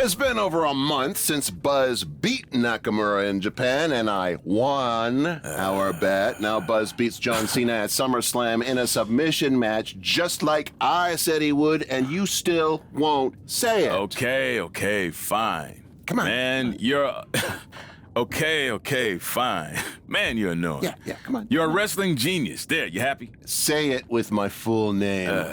It's been over a month since Buzz beat Nakamura in Japan, and I won our bet. Now Buzz beats John Cena at SummerSlam in a submission match, just like I said he would, and you still won't say it. Okay, fine. Come on. Man, you're... Okay, fine. Man, you're annoying. Yeah, come on. You're a wrestling genius. There, you happy? Say it with my full name.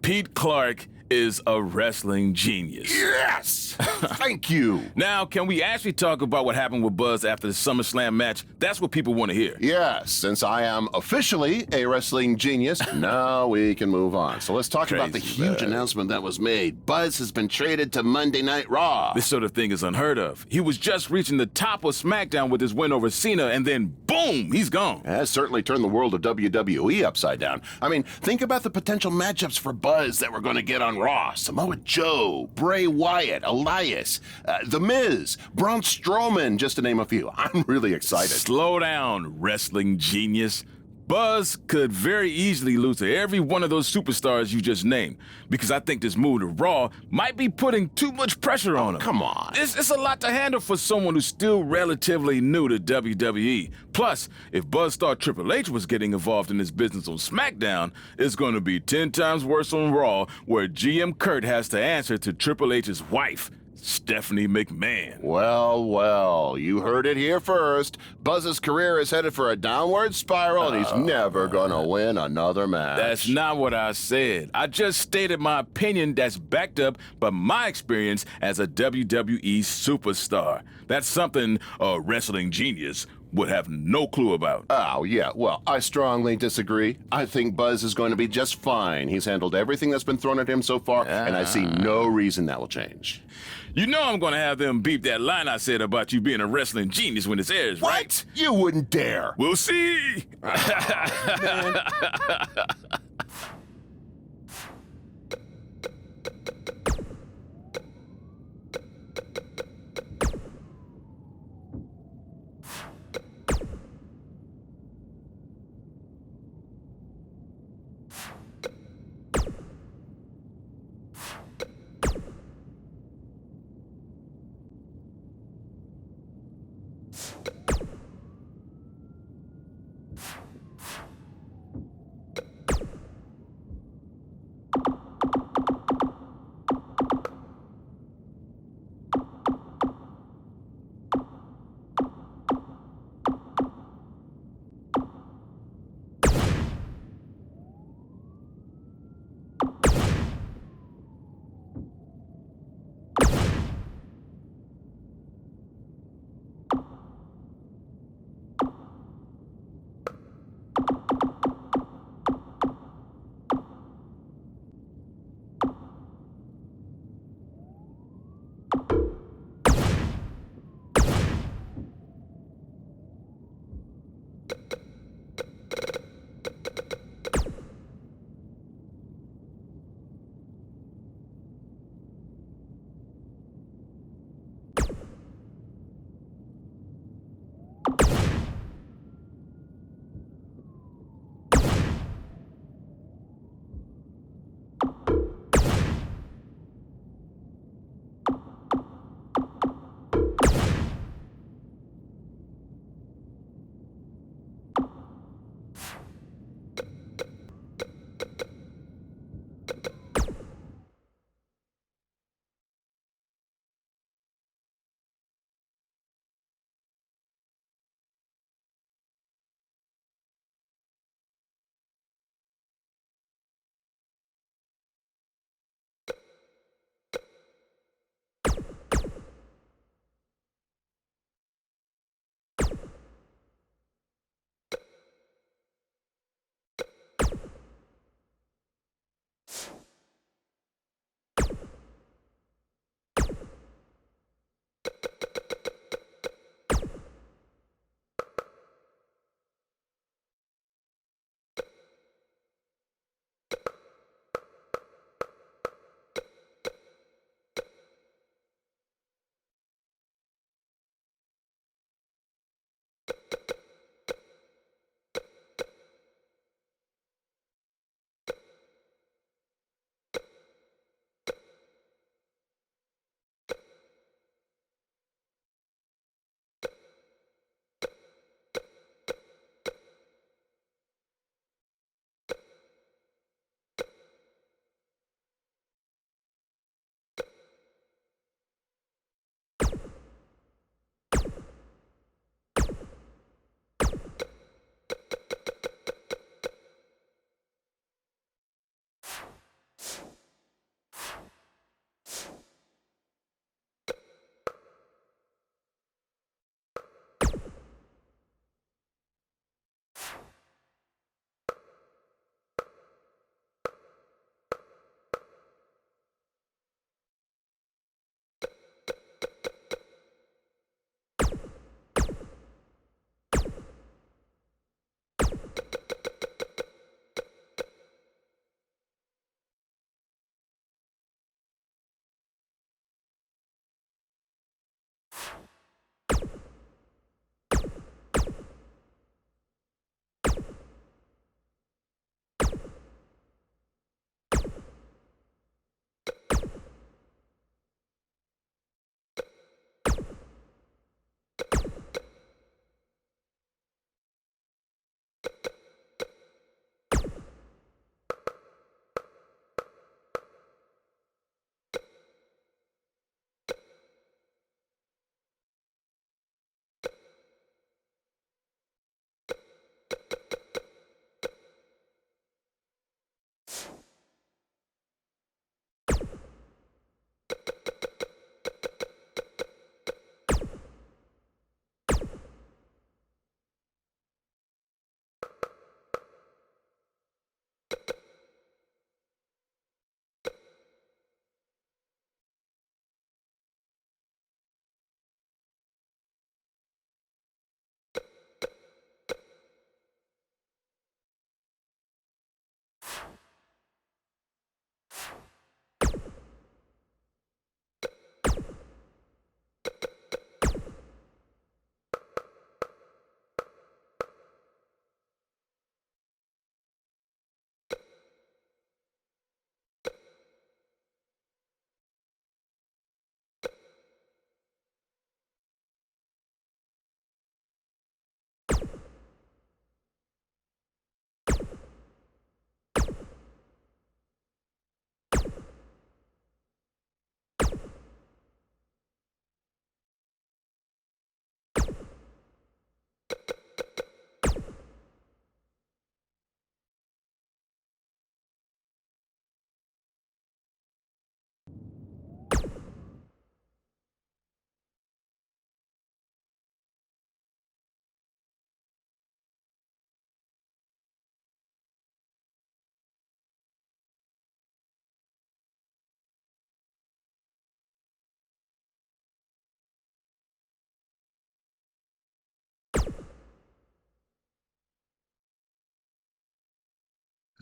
Pete Clark is a wrestling genius. Yes! Thank you. Now, can we actually talk about what happened with Buzz after the SummerSlam match? That's what people want to hear. Yes, since I am officially a wrestling genius, now we can move on. So let's talk about the huge announcement that was made. Buzz has been traded to Monday Night Raw. This sort of thing is unheard of. He was just reaching the top of SmackDown with his win over Cena, and then boom, he's gone. It has certainly turned the world of WWE upside down. I mean, think about the potential matchups for Buzz that we're going to get on Raw. Samoa Joe, Bray Wyatt, Elias, The Miz, Braun Strowman, just to name a few. I'm really excited. Slow down, wrestling genius. Buzz could very easily lose to every one of those superstars you just named, because I think this move to Raw might be putting too much pressure on him. Come on. It's a lot to handle for someone who's still relatively new to WWE. Plus, if Buzz thought Triple H was getting involved in his business on SmackDown, it's going to be 10 times worse on Raw, where GM Kurt has to answer to Triple H's wife, Stephanie McMahon. Well, you heard it here first. Buzz's career is headed for a downward spiral, and he's never gonna win another match. That's not what I said. I just stated my opinion that's backed up by my experience as a WWE superstar. That's something a wrestling genius would have no clue about. Oh, yeah, well, I strongly disagree. I think Buzz is going to be just fine. He's handled everything that's been thrown at him so far, and I see no reason that will change. You know I'm gonna have them beep that line I said about you being a wrestling genius when this airs, right? What? You wouldn't dare. We'll see.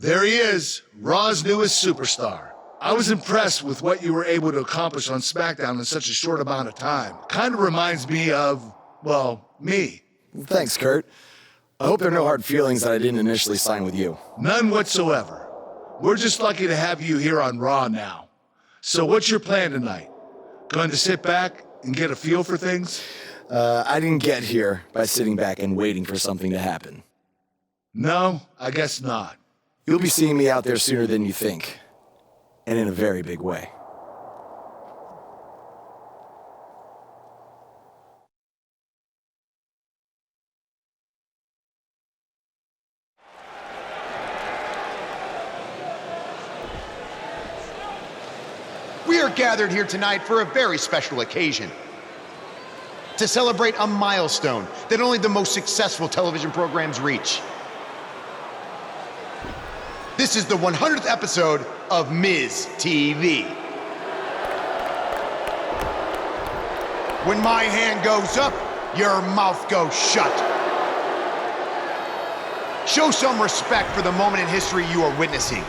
There he is, Raw's newest superstar. I was impressed with what you were able to accomplish on SmackDown in such a short amount of time. Kind of reminds me of, well, me. Thanks, Kurt. I hope there are no hard feelings that I didn't initially sign with you. None whatsoever. We're just lucky to have you here on Raw now. So what's your plan tonight? Going to sit back and get a feel for things? I didn't get here by sitting back and waiting for something to happen. No, I guess not. You'll be seeing me out there sooner than you think, and in a very big way. We are gathered here tonight for a very special occasion. To celebrate a milestone that only the most successful television programs reach. This is the 100th episode of Miz TV. When my hand goes up, your mouth goes shut. Show some respect for the moment in history you are witnessing.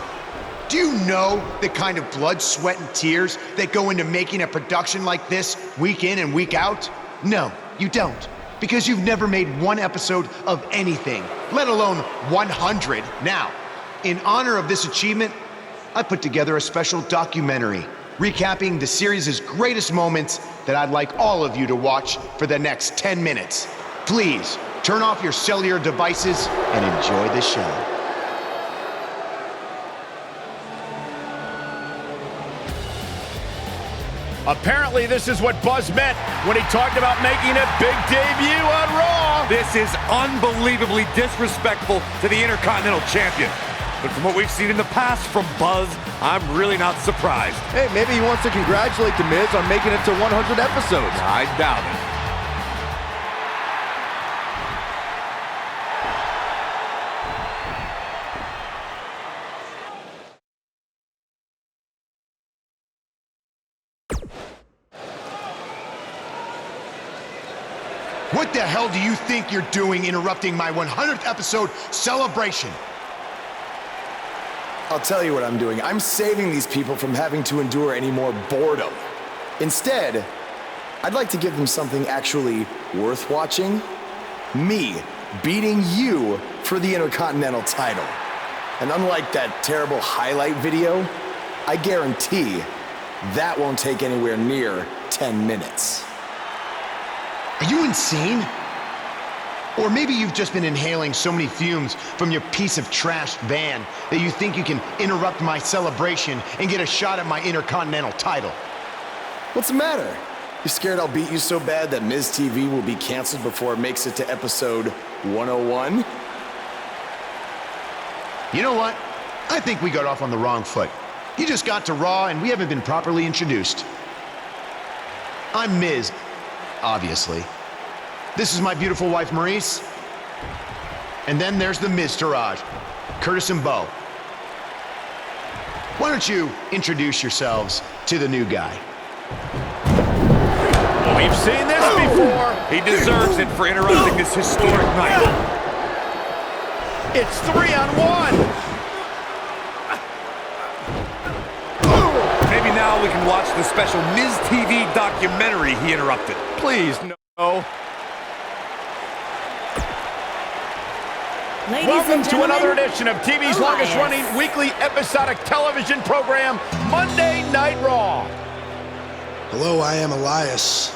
Do you know the kind of blood, sweat, and tears that go into making a production like this week in and week out? No, you don't. Because you've never made one episode of anything, let alone 100. Now, in honor of this achievement, I put together a special documentary recapping the series' greatest moments that I'd like all of you to watch for the next 10 minutes. Please, turn off your cellular devices and enjoy the show. Apparently, this is what Buzz meant when he talked about making a big debut on Raw. This is unbelievably disrespectful to the Intercontinental Champion. But from what we've seen in the past from Buzz, I'm really not surprised. Hey, maybe he wants to congratulate The Miz on making it to 100 episodes. I doubt it. What the hell do you think you're doing interrupting my 100th episode celebration? I'll tell you what I'm doing. I'm saving these people from having to endure any more boredom. Instead, I'd like to give them something actually worth watching. Me beating you for the Intercontinental title. And unlike that terrible highlight video, I guarantee that won't take anywhere near 10 minutes. Are you insane? Or maybe you've just been inhaling so many fumes from your piece of trash van that you think you can interrupt my celebration and get a shot at my Intercontinental title. What's the matter? You scared I'll beat you so bad that Miz TV will be canceled before it makes it to episode 101? You know what? I think we got off on the wrong foot. You just got to Raw and we haven't been properly introduced. I'm Miz, obviously. This is my beautiful wife, Maurice. And then there's the Miztourage, Curtis and Bo. Why don't you introduce yourselves to the new guy? We've seen this before. He deserves it for interrupting this historic night. It's 3-on-1. Maybe now we can watch the special Miz TV documentary he interrupted. Please, no. Welcome to another edition of TV's longest-running weekly episodic television program, Monday Night Raw. Hello, I am Elias.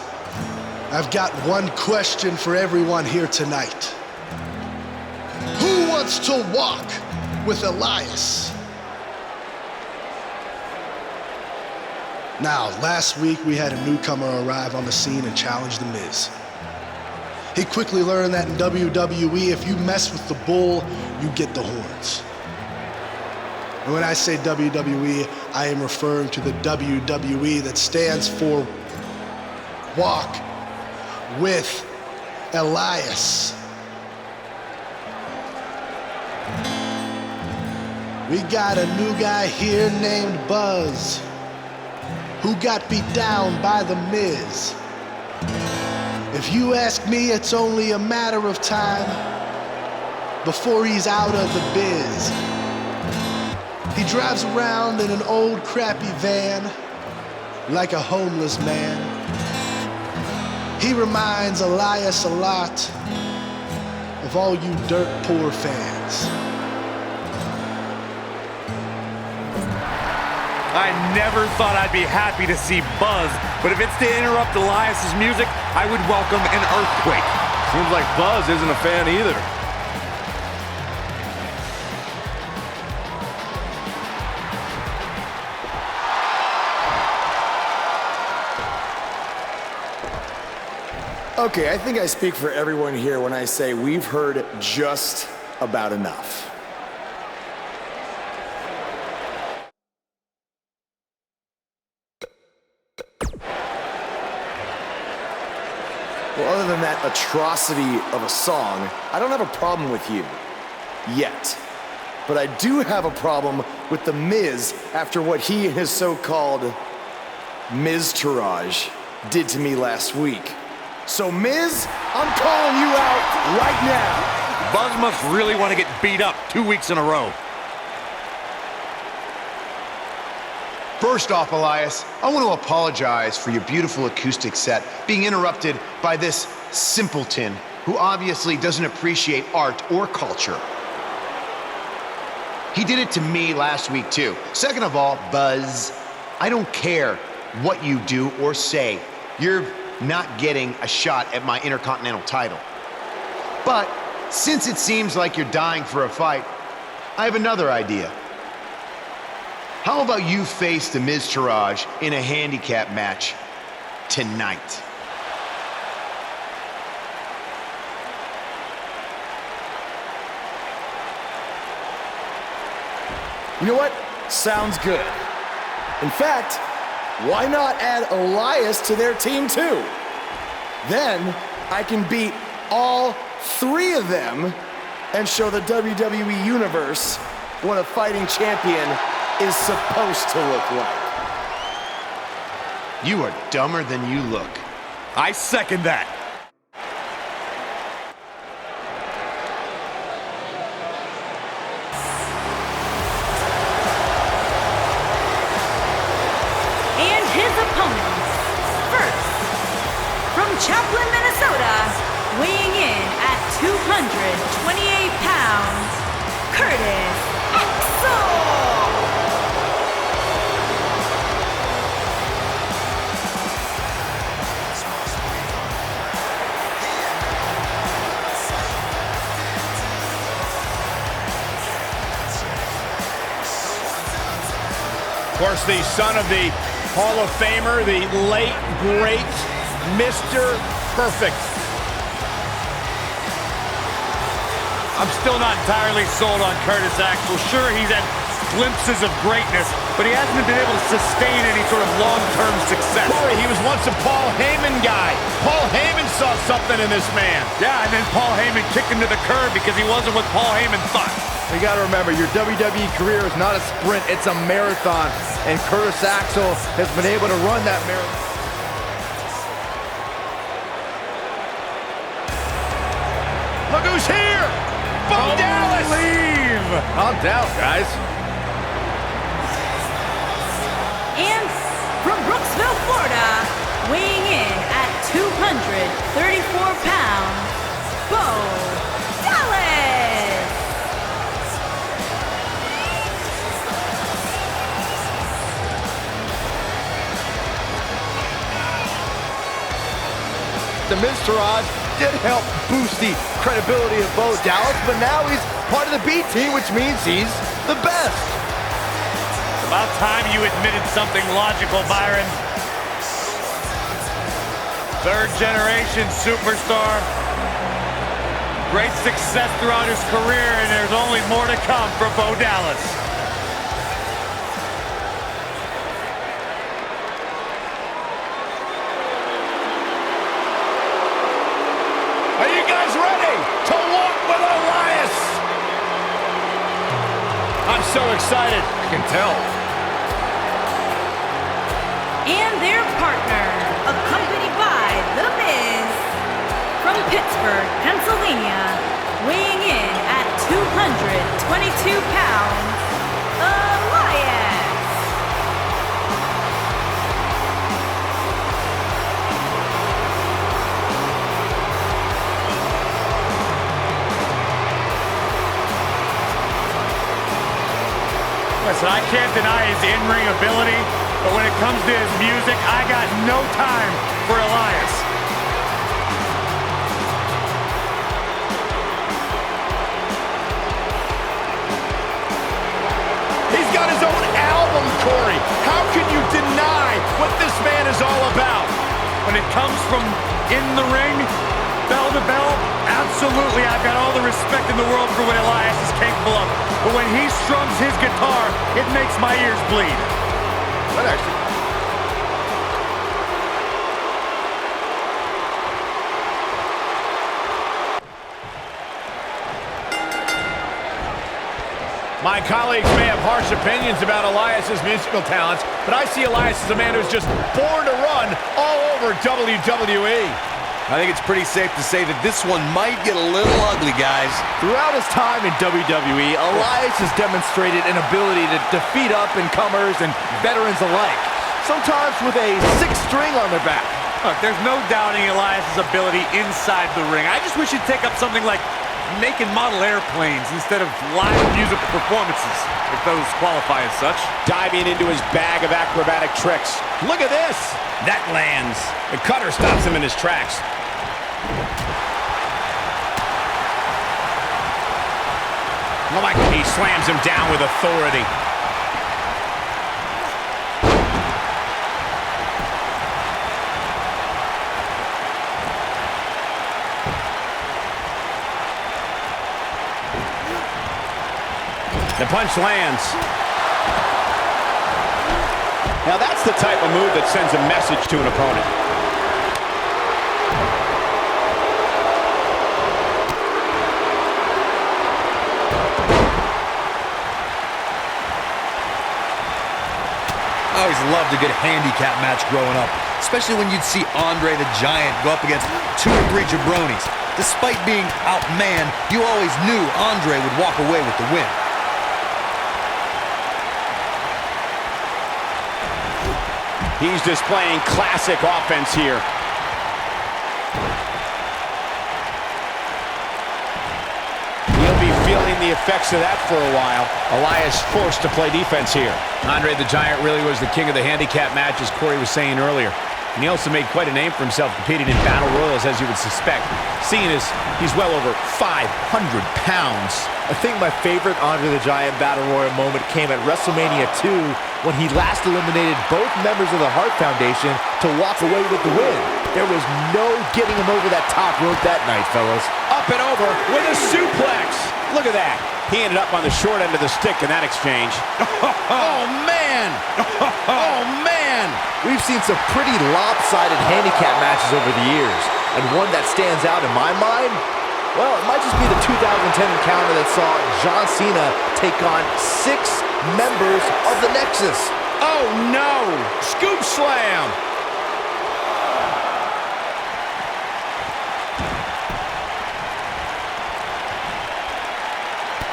I've got one question for everyone here tonight. Who wants to walk with Elias? Now, last week we had a newcomer arrive on the scene and challenge The Miz. He quickly learned that in WWE, if you mess with the bull, you get the horns. And when I say WWE, I am referring to the WWE that stands for Walk with Elias. We got a new guy here named Buzz, who got beat down by The Miz. If you ask me, it's only a matter of time before he's out of the biz. He drives around in an old crappy van like a homeless man. He reminds Elias a lot of all you dirt poor fans. I never thought I'd be happy to see Buzz, but if it's to interrupt Elias's music, I would welcome an earthquake. Seems like Buzz isn't a fan either. Okay, I think I speak for everyone here when I say we've heard just about enough. Well, other than that atrocity of a song, I don't have a problem with you. Yet. But I do have a problem with The Miz after what he and his so-called Miz-tourage did to me last week. So, Miz, I'm calling you out right now. Buzz must really want to get beat up 2 weeks in a row. First off, Elias, I want to apologize for your beautiful acoustic set being interrupted by this simpleton who obviously doesn't appreciate art or culture. He did it to me last week, too. Second of all, Buzz, I don't care what you do or say. You're not getting a shot at my Intercontinental title. But since it seems like you're dying for a fight, I have another idea. How about you face the Miz Taraj in a handicap match tonight? You know what? Sounds good. In fact, why not add Elias to their team too? Then I can beat all three of them and show the WWE Universe what a fighting champion is supposed to look like. You are dumber than you look. I second that. And his opponents, first, from Chaplin, Minnesota, weighing in at 228 pounds, Curtis Axel. Of course, the son of the Hall of Famer, the late, great Mr. Perfect. I'm still not entirely sold on Curtis Axel. Sure, he's had glimpses of greatness, but he hasn't been able to sustain any sort of long-term success. Corey, he was once a Paul Heyman guy. Paul Heyman saw something in this man. Yeah, and then Paul Heyman kicked him to the curb because he wasn't what Paul Heyman thought. You got to remember, your WWE career is not a sprint, it's a marathon. And Curtis Axel has been able to run that marathon. Look who's here! Bo Dallas! Leave! Calm down, guys. And from Brooksville, Florida, weighing in at 234 pounds, Bo Dallas! The Miz Taraj did help boost the credibility of Bo Dallas, but now he's part of the B team, which means he's the best. About time you admitted something logical, Byron. Third generation superstar. Great success throughout his career, and there's only more to come for Bo Dallas. Are you guys ready to walk with Elias? I'm so excited. I can tell. And their partner, accompanied by The Miz, from Pittsburgh, Pennsylvania, weighing in at 222 pounds, Elias! Listen, I can't deny his in-ring ability, but when it comes to his music, I got no time for Elias. He's got his own album, Corey. How can you deny what this man is all about? When it comes from in the ring, bell to bell, absolutely, I've got all the respect in the world for what Elias is capable of. But when he strums his guitar, it makes my ears bleed. That actually... My colleagues may have harsh opinions about Elias's musical talents, but I see Elias as a man who's just born to run all over WWE. I think it's pretty safe to say that this one might get a little ugly, guys. Throughout his time in WWE, Elias has demonstrated an ability to defeat up-and-comers and veterans alike, sometimes with a sixth string on their back. Look, there's no doubting Elias's ability inside the ring. I just wish he'd take up something like making model airplanes instead of live musical performances, if those qualify as such. Diving into his bag of acrobatic tricks. Look at this! That lands. The cutter stops him in his tracks. He slams him down with authority. The punch lands. Now that's the type of move that sends a message to an opponent. I always loved a good handicap match growing up, especially when you'd see Andre the Giant go up against 2 or 3 jabronis. Despite being outmanned, you always knew Andre would walk away with the win. He's displaying classic offense here. He'll be feeling the effects of that for a while. Elias forced to play defense here. Andre the Giant really was the king of the handicap match, as Corey was saying earlier. And he also made quite a name for himself competing in battle royals, as you would suspect, seeing as he's well over 500 pounds. I think my favorite Andre the Giant Battle Royal moment came at WrestleMania 2 when he last eliminated both members of the Hart Foundation to walk away with the win. There was no getting him over that top rope that night, fellas. Up and over with a suplex. Look at that. He ended up on the short end of the stick in that exchange. Oh, man! Oh, man! We've seen some pretty lopsided handicap matches over the years, and one that stands out in my mind, well, it might just be the 2010 encounter that saw John Cena take on 6 members of the Nexus. Oh, no! Scoop slam!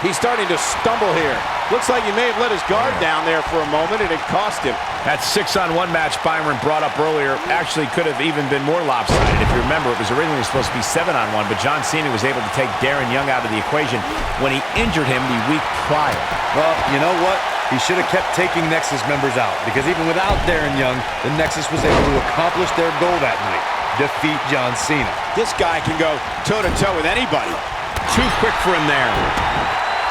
He's starting to stumble here. Looks like he may have let his guard down there for a moment, and it cost him. That 6-on-1 match Byron brought up earlier actually could have even been more lopsided. If you remember, it was originally supposed to be 7-on-1, but John Cena was able to take Darren Young out of the equation when he injured him the week prior. Well, you know what? He should have kept taking Nexus members out, because even without Darren Young, the Nexus was able to accomplish their goal that night, defeat John Cena. This guy can go toe-to-toe with anybody. Too quick for him there.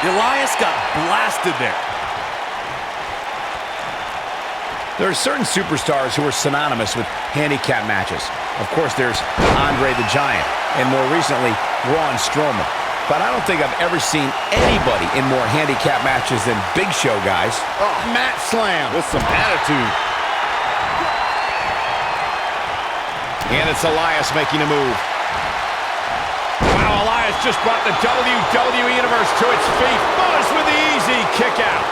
Elias got blasted there. There are certain superstars who are synonymous with handicap matches. Of course, there's Andre the Giant, and more recently, Braun Strowman. But I don't think I've ever seen anybody in more handicap matches than Big Show, guys. Oh, mat slam with some attitude. And it's Elias making a move. Wow, Elias just brought the WWE Universe to its feet. Buzz with the easy kick out.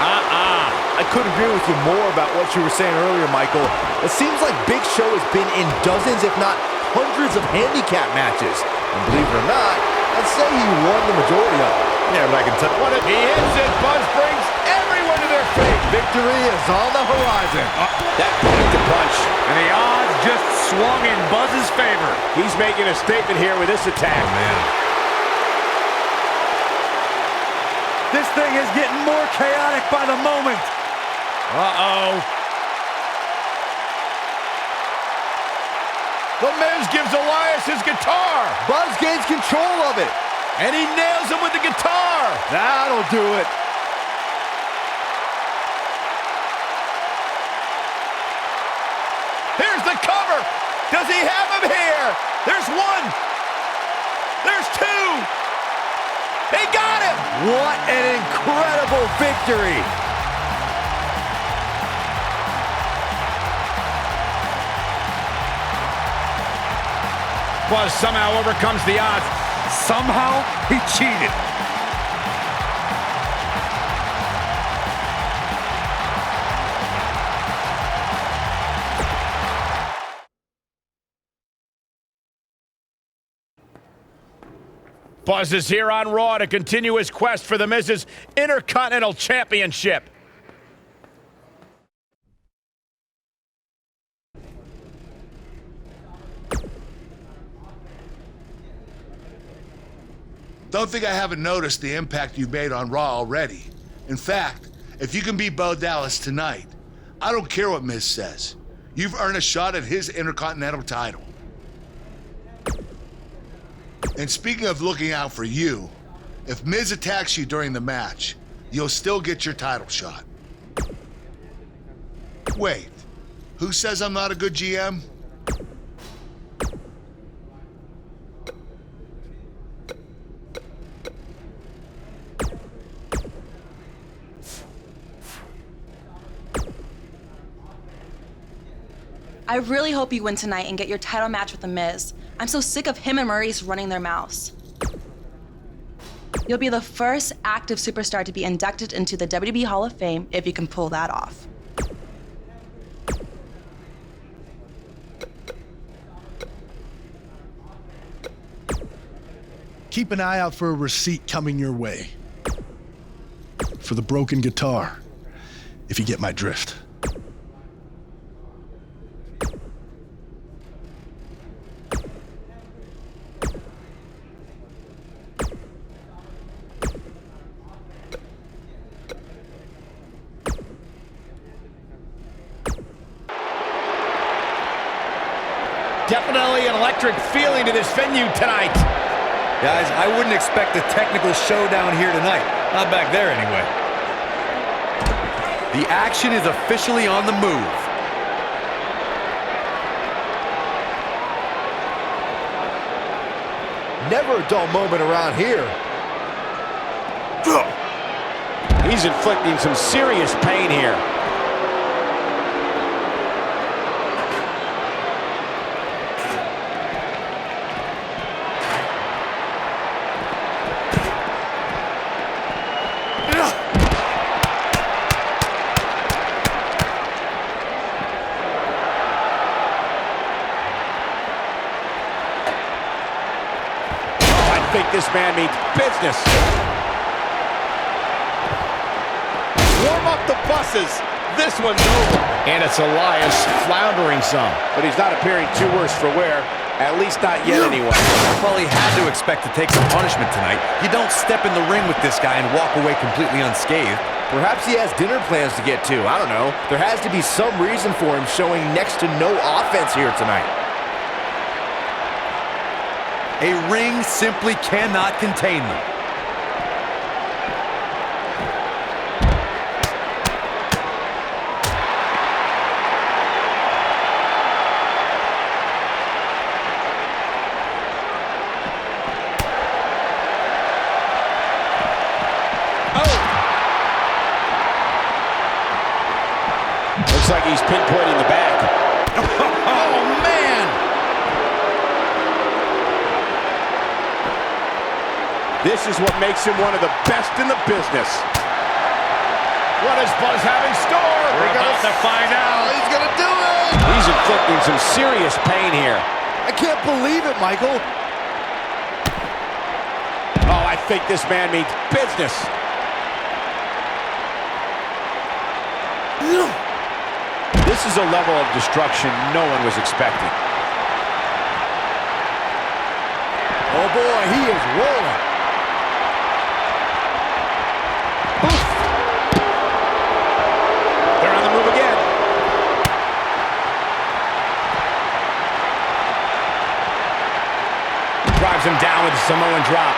I couldn't agree with you more about what you were saying earlier, Michael. It seems like Big Show has been in dozens, if not hundreds of handicap matches. And believe it or not, I'd say he won the majority of them. Yeah, but I can tell you what, he hits it. Buzz brings everyone to their feet. Victory is on the horizon. That packed a punch. And the odds just swung in Buzz's favor. He's making a statement here with this attack. Oh, man. This thing is getting more chaotic by the moment. Uh-oh. The Miz gives Elias his guitar. Buzz gains control of it. And he nails him with the guitar. That'll do it. Here's the cover. Does he have him here? There's one. There's two. They got him. What an incredible victory. Buzz somehow overcomes the odds. Somehow, he cheated. Buzz is here on Raw to continue his quest for the Miz's Intercontinental Championship. Don't think I haven't noticed the impact you've made on Raw already. In fact, if you can beat Bo Dallas tonight, I don't care what Miz says. You've earned a shot at his Intercontinental title. And speaking of looking out for you, if Miz attacks you during the match, you'll still get your title shot. Wait, who says I'm not a good GM? I really hope you win tonight and get your title match with The Miz. I'm so sick of him and Maurice running their mouths. You'll be the first active superstar to be inducted into the WWE Hall of Fame if you can pull that off. Keep an eye out for a receipt coming your way. For the broken guitar, if you get my drift. Definitely an electric feeling to this venue tonight. Guys, I wouldn't expect a technical showdown here tonight. Not back there, anyway. The action is officially on the move. Never a dull moment around here. He's inflicting some serious pain here. I think this man means business. Warm up the buses. This one's over. And it's Elias floundering some. But he's not appearing too worse for wear. At least not yet, anyway. Well, he had to expect to take some punishment tonight. You don't step in the ring with this guy and walk away completely unscathed. Perhaps he has dinner plans to get to. I don't know. There has to be some reason for him showing next to no offense here tonight. A ring simply cannot contain them. Looks like he's pinpointing the back. Oh, man! This is what makes him one of the best in the business. What does Buzz have in store? We're about to find out. He's gonna do it! He's inflicting some serious pain here. I can't believe it, Michael. Oh, I think this man means business. This is a level of destruction no one was expecting. Oh boy, he is rolling. They're Throws him down with a Samoan drop.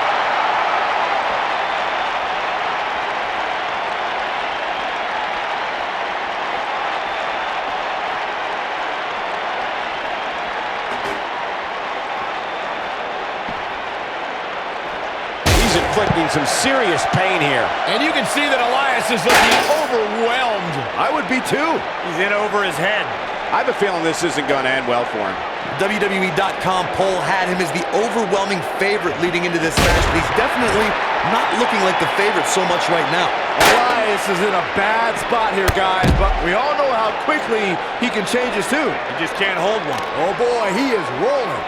He's inflicting some serious pain here. And you can see that Elias is looking overwhelmed. I would be too. He's in over his head. I have a feeling this isn't going to end well for him. WWE.com poll had him as the overwhelming favorite leading into this match, but he's definitely not looking like the favorite so much right now. Elias is in a bad spot here, guys, but we all know how quickly he can change his tune. He just can't hold one. Oh boy, he is rolling.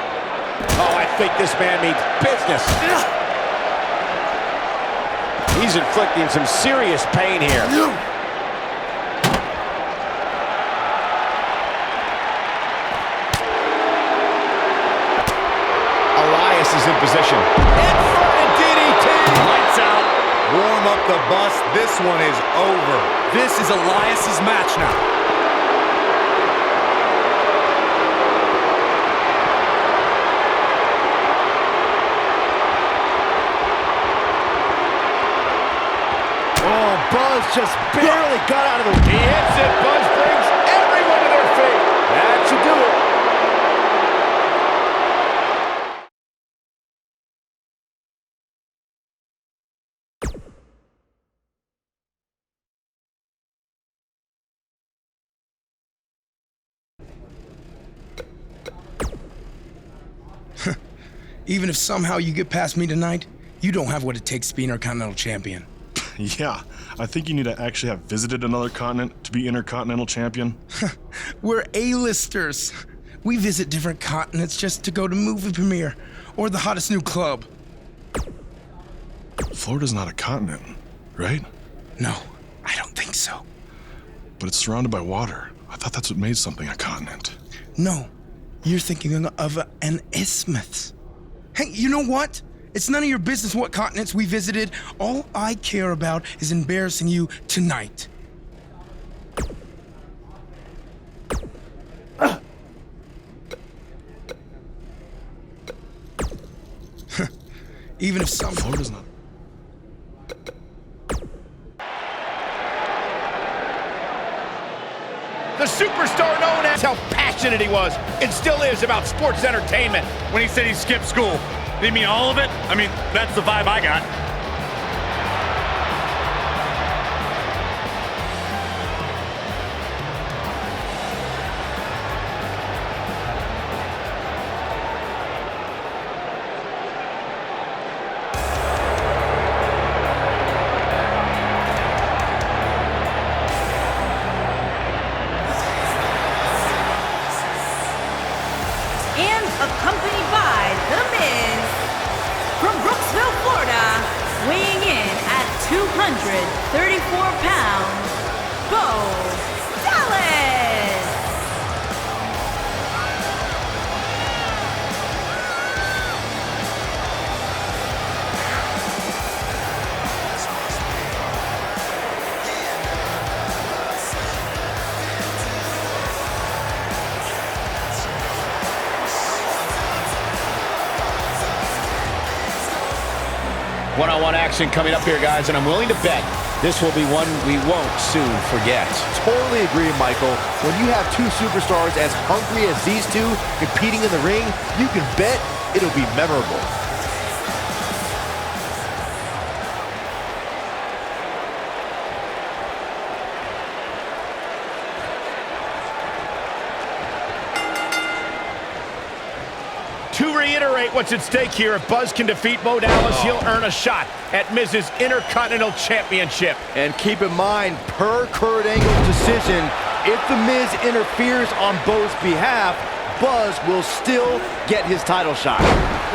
Oh, I think this man means business. He's inflicting some serious pain here. Elias is in position. In front of DDT. Lights out. Warm up the bus. This one is over. This is Elias's match now. Oh, Buzz just barely got out of the way. He hits it. Buzz brings everyone to their feet. That should do it. Even if somehow you get past me tonight, you don't have what it takes to be Intercontinental Champion. Yeah, I think you need to actually have visited another continent to be Intercontinental Champion. We're A-listers. We visit different continents just to go to movie premiere or the hottest new club. Florida's not a continent, right? No, I don't think so. But it's surrounded by water. I thought that's what made something a continent. No, you're thinking of an isthmus. Hey, you know what? It's none of your business what continents we visited. All I care about is embarrassing you tonight. Even if some... Florida's not... The superstar known as how passionate he was and still is about sports entertainment. When he said he skipped school, did he mean all of it? I mean, that's the vibe I got. Accompanied by The Miz, from Brooksville, Florida, weighing in at 234 pounds, Bo Dallas. One-on-one action coming up here, guys, and I'm willing to bet this will be one we won't soon forget. Totally agree, Michael. When you have two superstars as hungry as these two competing in the ring, you can bet it'll be memorable. To reiterate what's at stake here, if Buzz can defeat Bo Dallas, he'll earn a shot at Miz's Intercontinental Championship. And keep in mind, per Kurt Angle's decision, if The Miz interferes on Bo's behalf, Buzz will still get his title shot.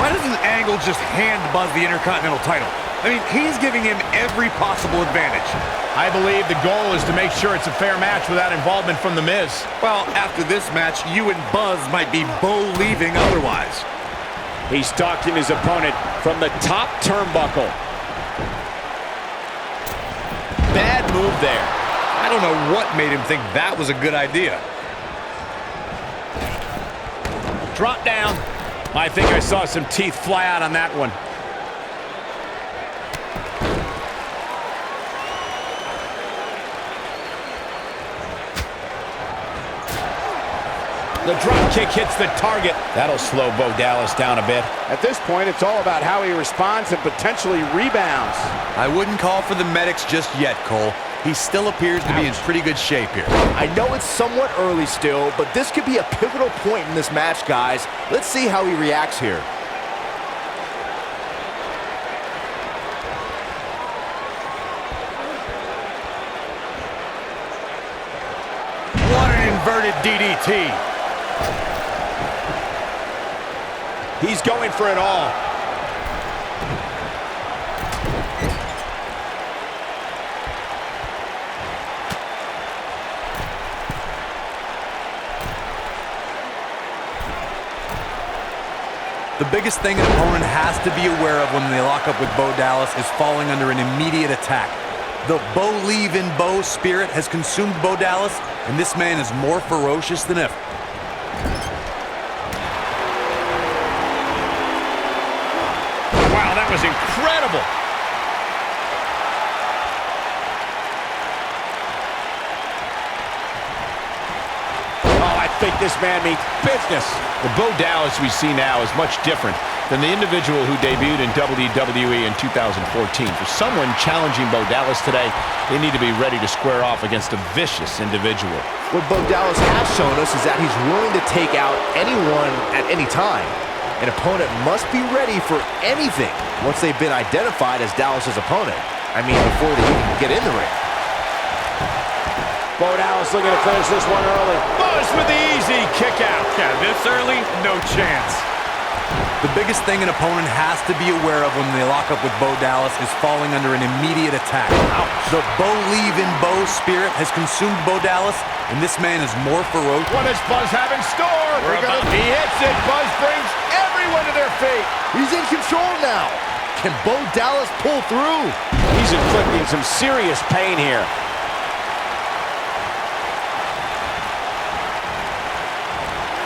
Why doesn't Angle just hand Buzz the Intercontinental title? I mean, he's giving him every possible advantage. I believe the goal is to make sure it's a fair match without involvement from The Miz. Well, after this match, you and Buzz might be Bo leaving otherwise. He's stalking his opponent from the top turnbuckle. Bad move there. I don't know what made him think that was a good idea. Drop down. I think I saw some teeth fly out on that one. The drop kick hits the target. That'll slow Bo Dallas down a bit. At this point, it's all about how he responds and potentially rebounds. I wouldn't call for the medics just yet, Cole. He still appears to be in pretty good shape here. I know it's somewhat early still, but this could be a pivotal point in this match, guys. Let's see how he reacts here. What an inverted DDT. He's going for it all. The biggest thing an opponent has to be aware of when they lock up with Bo Dallas is falling under an immediate attack. The Bo Leave in Bo spirit has consumed Bo Dallas, and this man is more ferocious than ever. Wow, that was incredible. Oh, I think this man means business. The Bo Dallas we see now is much different than the individual who debuted in WWE in 2014. For someone challenging Bo Dallas today, they need to be ready to square off against a vicious individual. What Bo Dallas has shown us is that he's willing to take out anyone at any time. An opponent must be ready for anything once they've been identified as Dallas's opponent. I mean, before they even get in the ring. Bo Dallas looking to finish this one early. Buzz with the easy kick out. Yeah, this early, no chance. The biggest thing an opponent has to be aware of when they lock up with Bo Dallas is falling under an immediate attack. The Bo Leave in Bo spirit has consumed Bo Dallas, and this man is more ferocious. What does Buzz have in store? He hits it. Buzz brings everyone to their feet. He's in control now. Can Bo Dallas pull through? He's inflicting some serious pain here.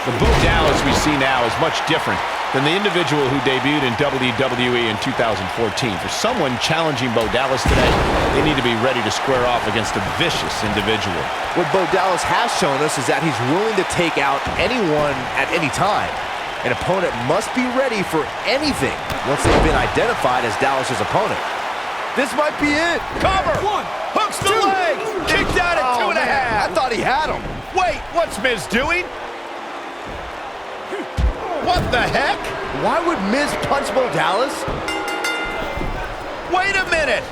The Bo Dallas we see now is much different than the individual who debuted in WWE in 2014. For someone challenging Bo Dallas today, they need to be ready to square off against a vicious individual. What Bo Dallas has shown us is that he's willing to take out anyone at any time. An opponent must be ready for anything once they've been identified as Dallas's opponent. This might be it. Cover! One! Hooks the leg! Kicked out at 2.5! I thought he had him. Wait, what's Miz doing? What the heck? Why would Miz punch Bo Dallas? Wait a minute!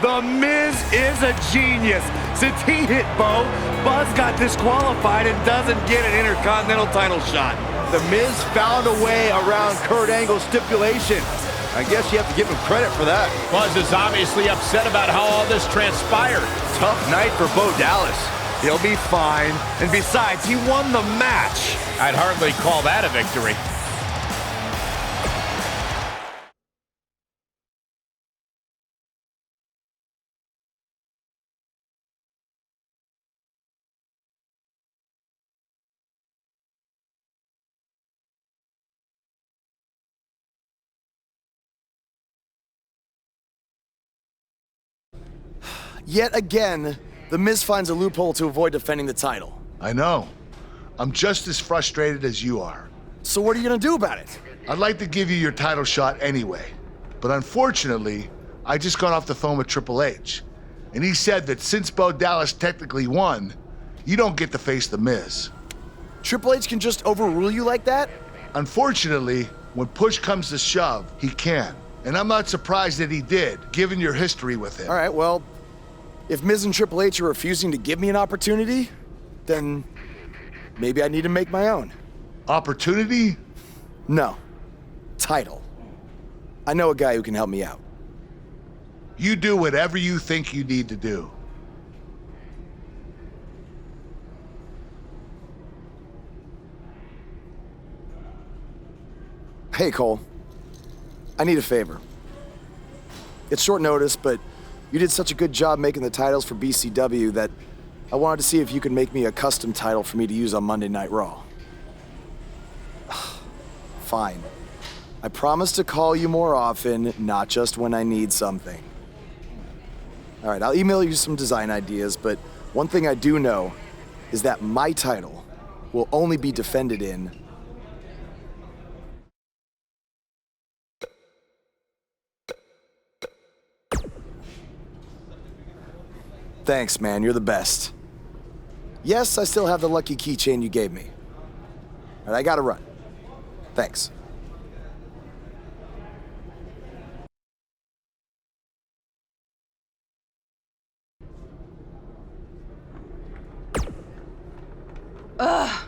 The Miz is a genius. Since he hit Bo, Buzz got disqualified and doesn't get an Intercontinental title shot. The Miz found a way around Kurt Angle's stipulation. I guess you have to give him credit for that. Buzz is obviously upset about how all this transpired. Tough night for Bo Dallas. He'll be fine. And besides, he won the match. I'd hardly call that a victory. Yet again, The Miz finds a loophole to avoid defending the title. I know. I'm just as frustrated as you are. So what are you gonna do about it? I'd like to give you your title shot anyway. But unfortunately, I just got off the phone with Triple H. And he said that since Bo Dallas technically won, you don't get to face The Miz. Triple H can just overrule you like that? Unfortunately, when push comes to shove, he can. And I'm not surprised that he did, given your history with him. All right, well, if Miz and Triple H are refusing to give me an opportunity, then maybe I need to make my own. Opportunity? No. Title. I know a guy who can help me out. You do whatever you think you need to do. Hey, Cole. I need a favor. It's short notice, but you did such a good job making the titles for BCW that I wanted to see if you could make me a custom title for me to use on Monday Night Raw. Fine. I promise to call you more often, not just when I need something. All right, I'll email you some design ideas, but one thing I do know is that my title will only be defended in Thanks, man. You're the best. Yes, I still have the lucky keychain you gave me. All right, I gotta run. Thanks. Ugh.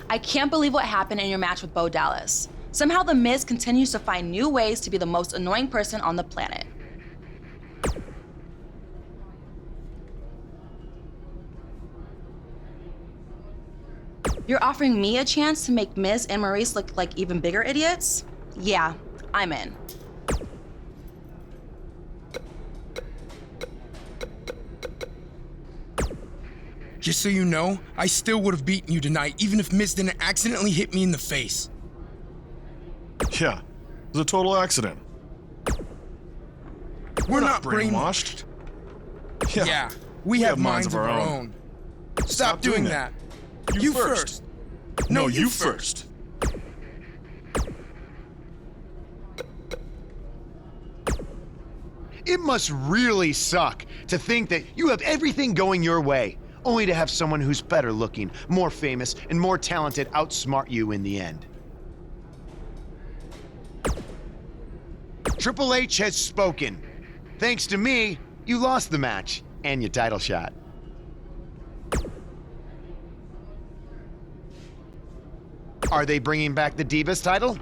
I can't believe what happened in your match with Bo Dallas. Somehow The Miz continues to find new ways to be the most annoying person on the planet. You're offering me a chance to make Miz and Maurice look like even bigger idiots? Yeah, I'm in. Just so you know, I still would have beaten you tonight, even if Miz didn't accidentally hit me in the face. Yeah, it was a total accident. We're not brainwashed. Yeah, we have minds of our own. Stop doing that. You first. No, you first. It must really suck to think that you have everything going your way, only to have someone who's better looking, more famous, and more talented outsmart you in the end. Triple H has spoken. Thanks to me, you lost the match and your title shot. Are they bringing back the Divas title?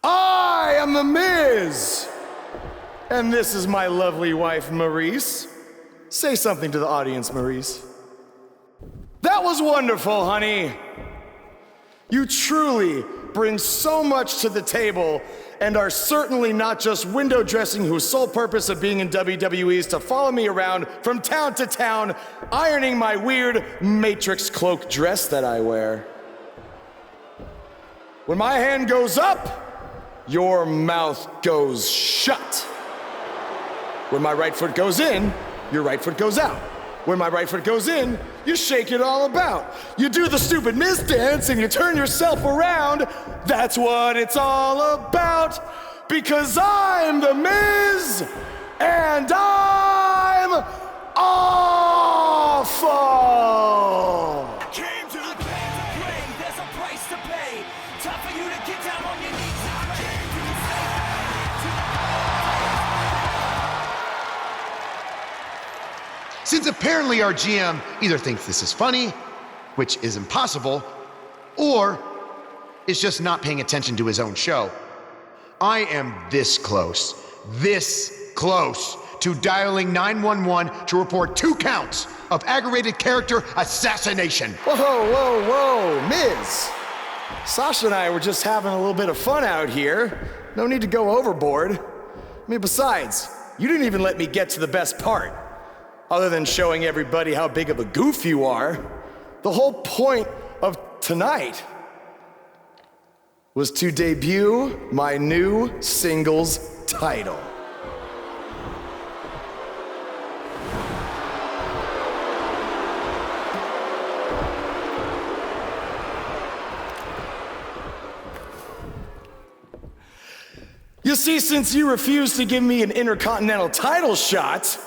I am The Miz! And this is my lovely wife, Maurice. Say something to the audience, Maurice. That was wonderful, honey. You truly bring so much to the table and are certainly not just window dressing whose sole purpose of being in WWE is to follow me around from town to town, ironing my weird Matrix cloak dress that I wear. When my hand goes up, your mouth goes shut. When my right foot goes in, your right foot goes out. When my right foot goes in, you shake it all about. You do the stupid Miz dance and you turn yourself around. That's what it's all about. Because I'm The Miz, and I'm awful. Since apparently our GM either thinks this is funny, which is impossible, or is just not paying attention to his own show, I am this close to dialing 911 to report 2 counts of aggravated character assassination. Whoa, whoa, whoa, Miz. Sasha and I were just having a little bit of fun out here. No need to go overboard. I mean, besides, you didn't even let me get to the best part. Other than showing everybody how big of a goof you are, the whole point of tonight was to debut my new singles title. You see, since you refused to give me an Intercontinental title shot,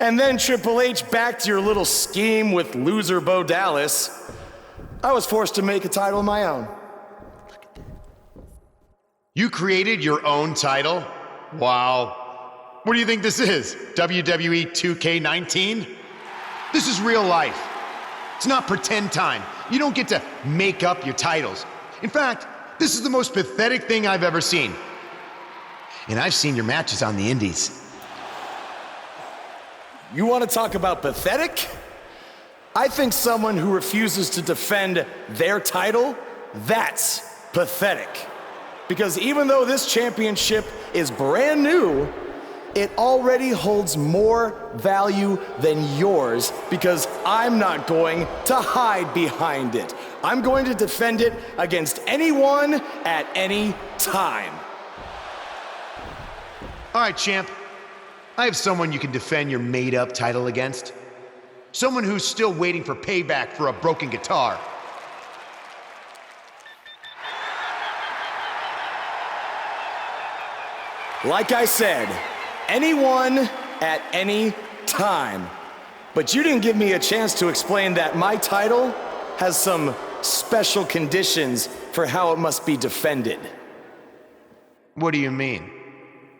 and then Triple H backed your little scheme with loser Bo Dallas, I was forced to make a title of my own. You created your own title? Wow. What do you think this is? WWE 2K19? This is real life. It's not pretend time. You don't get to make up your titles. In fact, this is the most pathetic thing I've ever seen. And I've seen your matches on the indies. You want to talk about pathetic? I think someone who refuses to defend their title, that's pathetic. Because even though this championship is brand new, it already holds more value than yours because I'm not going to hide behind it. I'm going to defend it against anyone at any time. All right, champ. I have someone you can defend your made-up title against. Someone who's still waiting for payback for a broken guitar. Like I said, anyone at any time. But you didn't give me a chance to explain that my title has some special conditions for how it must be defended. What do you mean?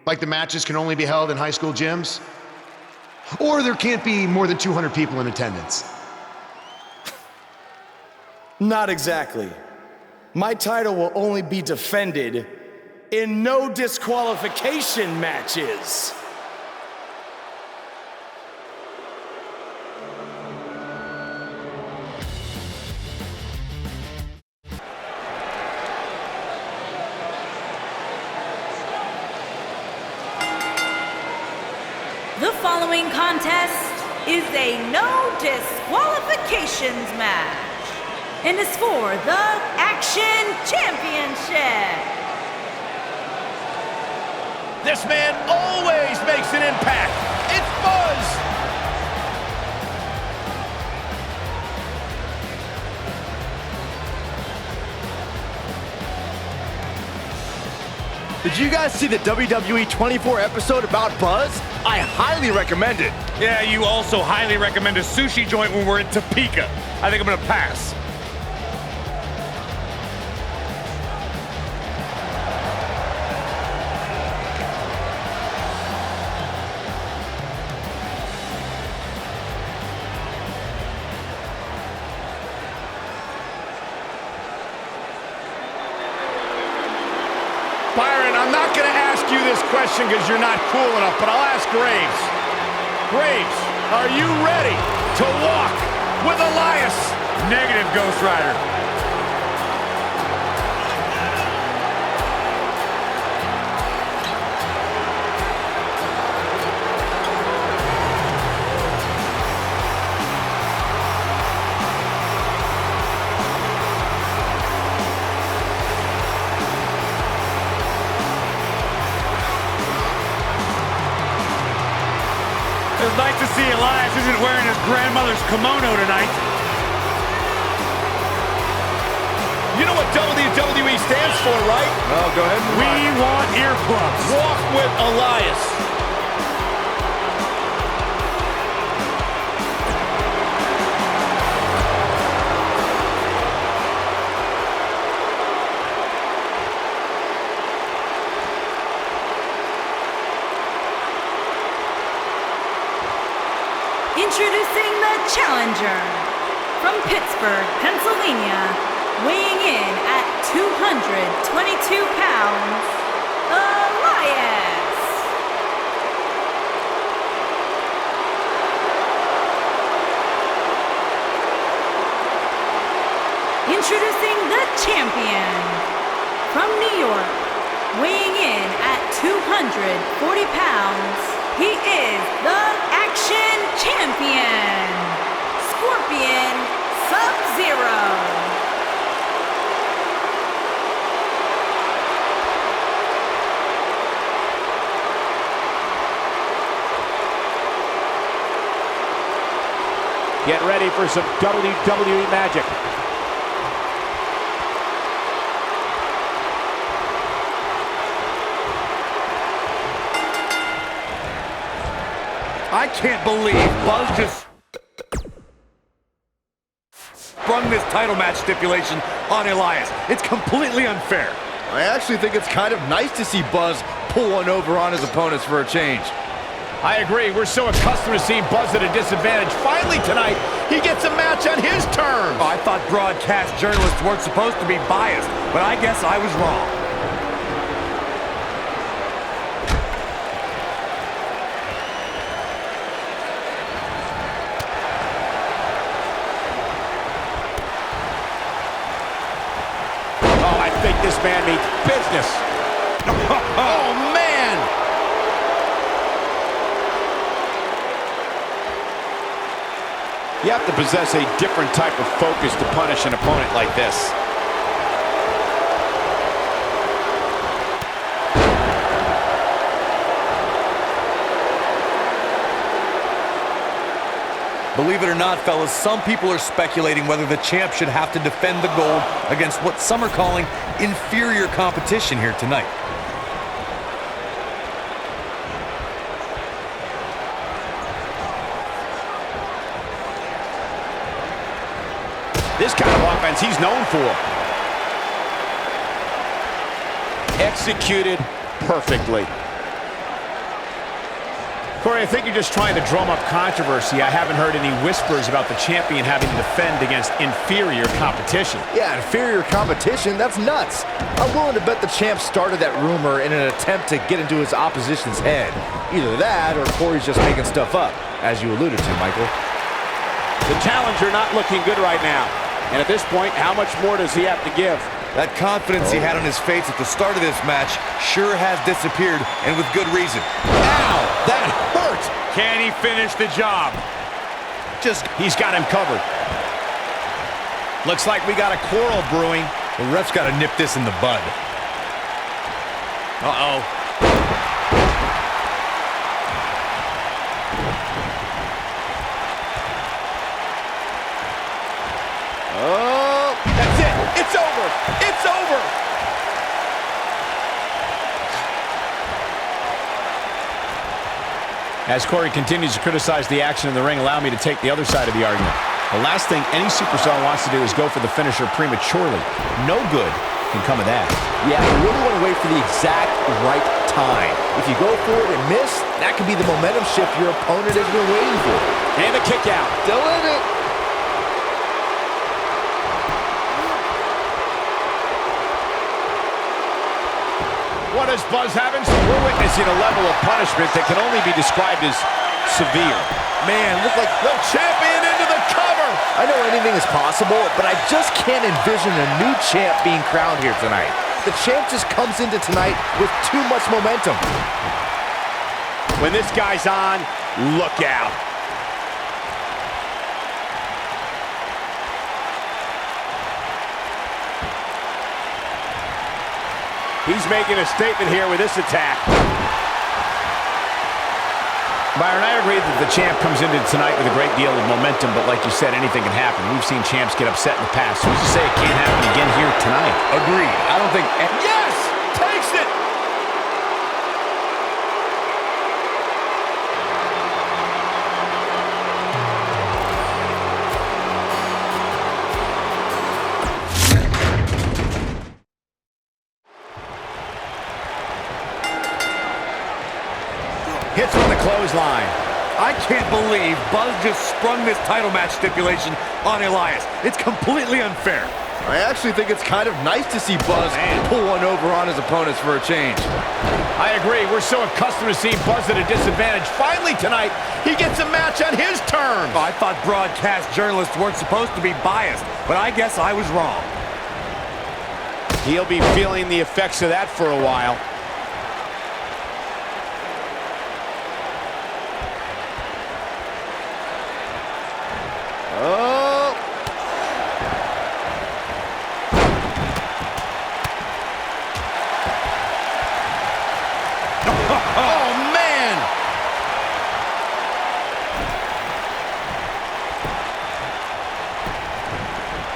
Like the matches can only be held in high school gyms? Or there can't be more than 200 people in attendance? Not exactly. My title will only be defended in no disqualification matches. The following contest is a no disqualifications match and is for the Action Championship. This man always makes an impact. It's Buzz. Did you guys see the WWE 24 episode about Buzz? I highly recommend it. Yeah, you also highly recommend a sushi joint when we're in Topeka. I think I'm gonna pass. Byron, I'm not going to ask you this question because you're not cool enough, but I'll ask Graves. Graves, are you ready to walk with Elias? Negative, Ghost Rider. It's nice to see Elias isn't wearing his grandmother's kimono tonight. You know what WWE stands for, right? Oh, go ahead. We want earplugs. Walk with Elias. Introducing the challenger from Pittsburgh, Pennsylvania, weighing in at 222 pounds, Elias. Introducing the champion from New York, weighing in at 240 pounds, he is the Action Champion, Scorpion Sub-Zero. Get ready for some WWE magic. I can't believe Buzz just sprung this title match stipulation on Elias. It's completely unfair. I actually think it's kind of nice to see Buzz pull one over on his opponents for a change. I agree. We're so accustomed to seeing Buzz at a disadvantage. Finally tonight, he gets a match on his terms. I thought broadcast journalists weren't supposed to be biased, but I guess I was wrong. Oh, I think this man means business. Oh, man! You have to possess a different type of focus to punish an opponent like this. Believe it or not, fellas, some people are speculating whether the champ should have to defend the gold against what some are calling inferior competition here tonight. This kind of offense he's known for. Executed perfectly. Corey, I think you're just trying to drum up controversy. I haven't heard any whispers about the champion having to defend against inferior competition. Yeah, inferior competition? That's nuts. I'm willing to bet the champ started that rumor in an attempt to get into his opposition's head. Either that, or Corey's just making stuff up, as you alluded to, Michael. The challenger not looking good right now. And at this point, how much more does he have to give? That confidence he had on his face at the start of this match sure has disappeared, and with good reason. Ow! That hurt! Can he finish the job? He's got him covered. Looks like we got a quarrel brewing. The ref's got to nip this in the bud. Uh-oh. Oh, that's it. It's over. It's over. As Corey continues to criticize the action in the ring, allow me to take the other side of the argument. The last thing any superstar wants to do is go for the finisher prematurely. No good can come of that. Yeah, you really want to wait for the exact right time. If you go for it and miss, that could be the momentum shift your opponent has been waiting for. And a kick out. Still in it. What is Buzz having? We're witnessing a level of punishment that can only be described as severe. Man, look like the champion into the cover. I know anything is possible, but I just can't envision a new champ being crowned here tonight. The champ just comes into tonight with too much momentum. When this guy's on, look out. He's making a statement here with this attack. Byron, I agree that the champ comes into tonight with a great deal of momentum, but like you said, anything can happen. We've seen champs get upset in the past. Who's to say it can't happen again here tonight? Agreed. I don't think... Yes! Takes it! Hits with the clothesline. I can't believe Buzz just sprung this title match stipulation on Elias. It's completely unfair. I actually think it's kind of nice to see Buzz pull one over on his opponents for a change. I agree. We're so accustomed to seeing Buzz at a disadvantage. Finally tonight, he gets a match on his terms. I thought broadcast journalists weren't supposed to be biased, but I guess I was wrong. He'll be feeling the effects of that for a while. Oh! Oh, man!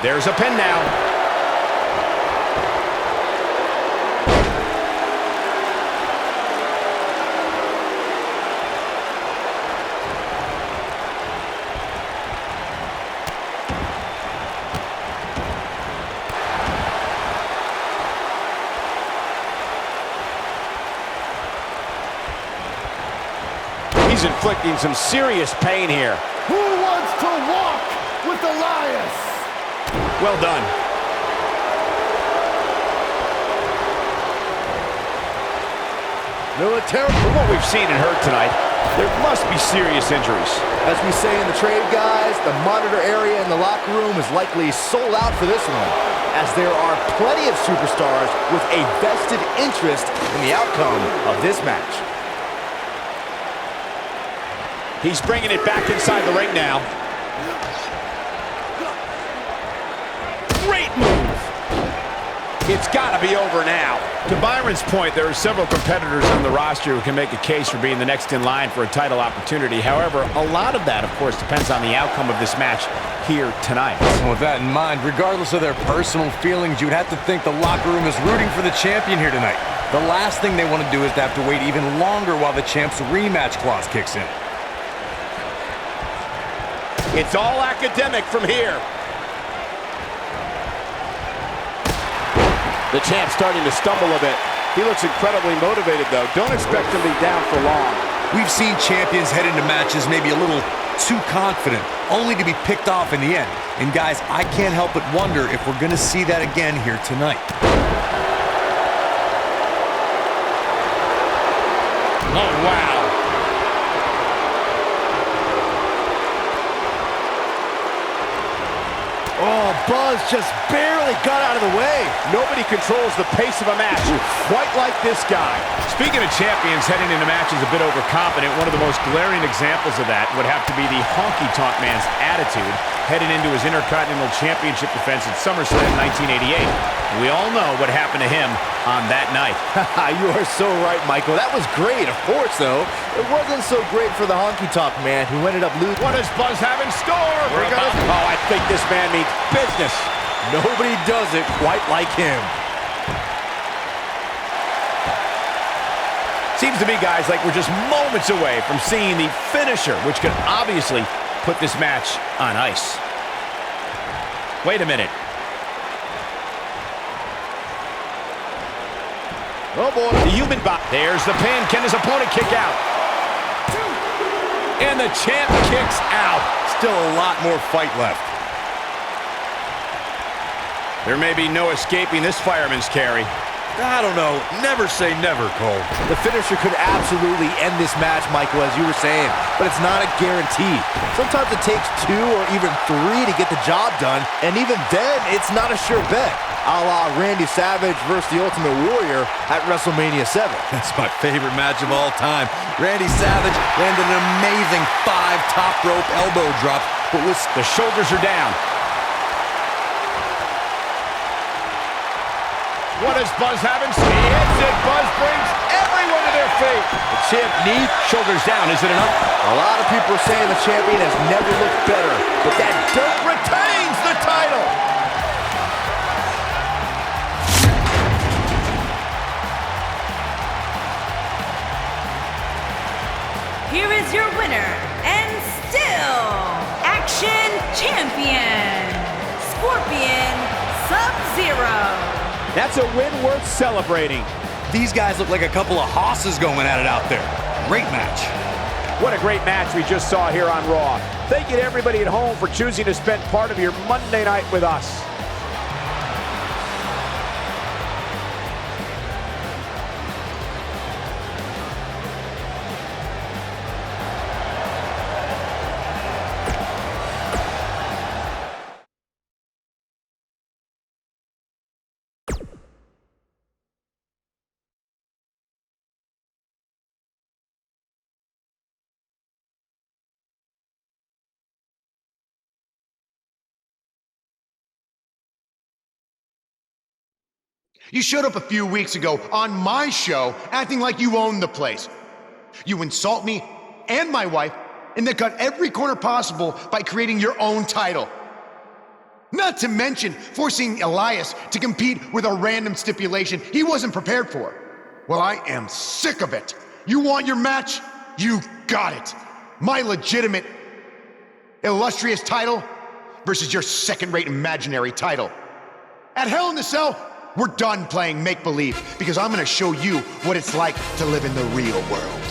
There's a pin now. He's inflicting some serious pain here. Who wants to walk with Elias? Well done. Military. From what we've seen and heard tonight, there must be serious injuries. As we say in the trade, guys, the monitor area in the locker room is likely sold out for this one, as there are plenty of superstars with a vested interest in the outcome of this match. He's bringing it back inside the ring now. Great move. It's got to be over now. To Byron's point, there are several competitors on the roster who can make a case for being the next in line for a title opportunity. However, a lot of that, of course, depends on the outcome of this match here tonight. And with that in mind, regardless of their personal feelings, you'd have to think the locker room is rooting for the champion here tonight. The last thing they want to do is to have to wait even longer while the champ's rematch clause kicks in. It's all academic from here. The champ's starting to stumble a bit. He looks incredibly motivated, though. Don't expect him to be down for long. We've seen champions head into matches maybe a little too confident, only to be picked off in the end. And guys, I can't help but wonder if we're going to see that again here tonight. Oh, wow. Oh, Buzz just barely got out of the way. Nobody controls the pace of a match quite like this guy. Speaking of champions heading into matches a bit overconfident, one of the most glaring examples of that would have to be the honky-tonk man's attitude heading into his Intercontinental Championship defense at SummerSlam 1988. We all know what happened to him on that night. You are so right, Michael. That was great. Of course, though, it wasn't so great for the honky-tonk man who ended up losing. What does Buzz have in store? Oh, I think this man means business. Nobody does it quite like him. Seems to me, guys, like we're just moments away from seeing the finisher, which could obviously put this match on ice. Wait a minute. Oh, boy. The human bot. There's the pin. Can his opponent kick out? And the champ kicks out. Still a lot more fight left. There may be no escaping this fireman's carry. I don't know. Never say never, Cole. The finisher could absolutely end this match, Michael, as you were saying, but it's not a guarantee. Sometimes it takes 2 or even 3 to get the job done, and even then, it's not a sure bet. A la Randy Savage versus the Ultimate Warrior at WrestleMania 7. That's my favorite match of all time. Randy Savage landed an amazing 5 top rope elbow drop, but with the shoulders are down. What does Buzz have in store? He hits it. Buzz brings everyone to their feet. The champ knee, shoulders down. Is it enough? A lot of people are saying the champion has never looked better, but that dirt retains the title. Here is your winner, and still Action Champion, Scorpion Sub-Zero. That's a win worth celebrating. These guys look like a couple of hosses going at it out there. Great match. What a great match we just saw here on Raw. Thank you to everybody at home for choosing to spend part of your Monday night with us. You showed up a few weeks ago on my show acting like you owned the place. You insult me and my wife, and then cut every corner possible by creating your own title. Not to mention forcing Elias to compete with a random stipulation he wasn't prepared for. Well, I am sick of it. You want your match? You got it. My legitimate, illustrious title versus your second-rate imaginary title. At Hell in the Cell, we're done playing make-believe because I'm gonna show you what it's like to live in the real world.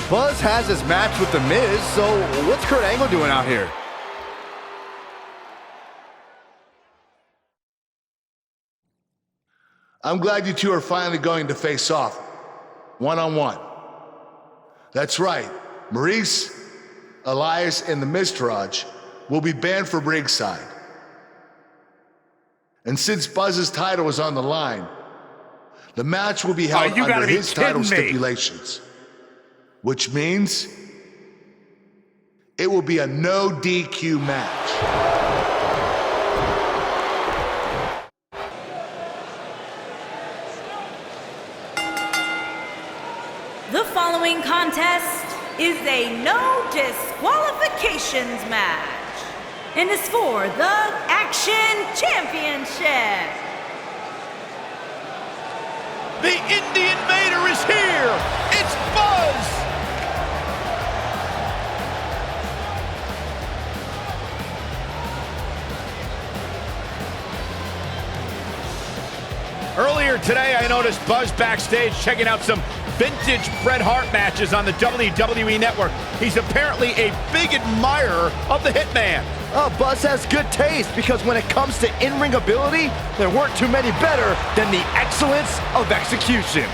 Buzz has his match with The Miz, so what's Kurt Angle doing out here? I'm glad you two are finally going to face off, one-on-one. That's right, Maurice, Elias, and the Miztourage will be banned from ringside. And since Buzz's title is on the line, the match will be held under his title stipulations. Which means it will be a no DQ match. The following contest is a no disqualifications match and is for the Action Championship. The Indian Invader is here! It's Buzz! Earlier today, I noticed Buzz backstage checking out some vintage Bret Hart matches on the WWE Network. He's apparently a big admirer of the Hitman. Buzz has good taste because when it comes to in-ring ability, there weren't too many better than the excellence of execution.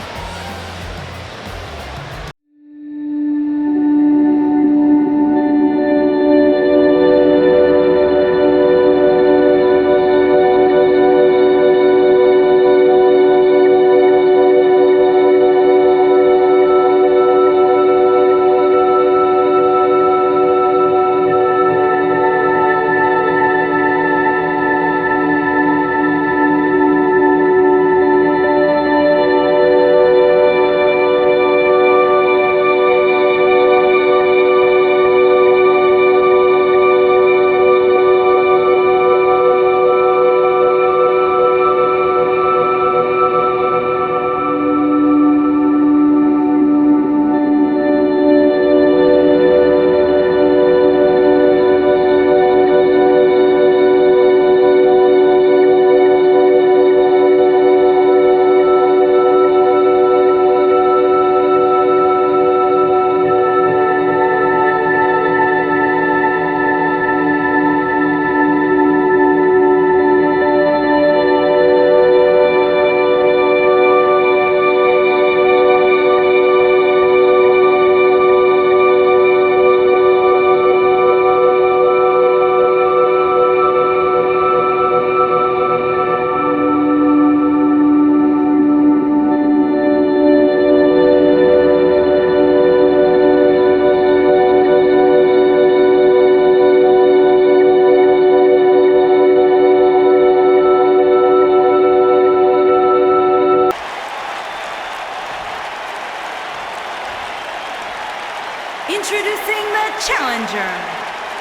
Introducing the challenger,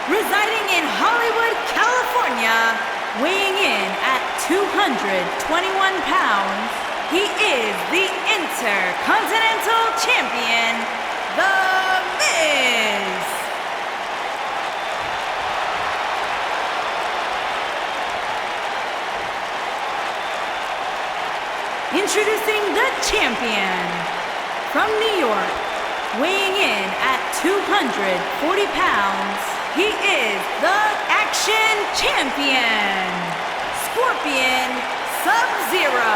residing in Hollywood, California, weighing in at 221 pounds, he is the Intercontinental Champion, The Miz. Introducing the champion, from New York, weighing in at 240 pounds, he is the Action Champion, Scorpion Sub-Zero.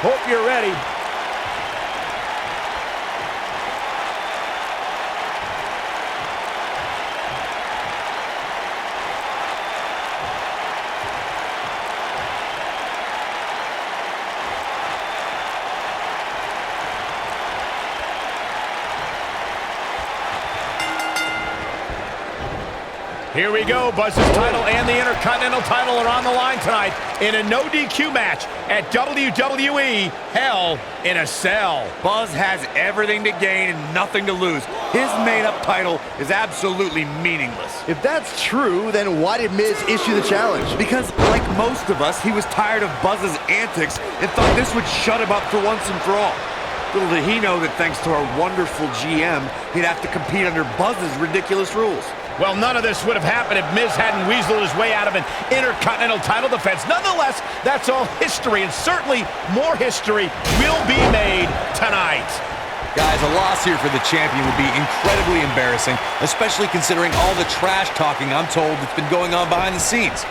Hope you're ready. Here we go. Buzz's title and the Intercontinental title are on the line tonight in a no DQ match at WWE Hell in a Cell. Buzz has everything to gain and nothing to lose. His made-up title is absolutely meaningless. If that's true, then why did Miz issue the challenge? Because, like most of us, he was tired of Buzz's antics and thought this would shut him up for once and for all. Little did he know that thanks to our wonderful GM, he'd have to compete under Buzz's ridiculous rules. Well, none of this would have happened if Miz hadn't weaseled his way out of an Intercontinental title defense. Nonetheless, that's all history, and certainly more history will be made tonight. Guys, a loss here for the champion would be incredibly embarrassing, especially considering all the trash talking I'm told that's been going on behind the scenes.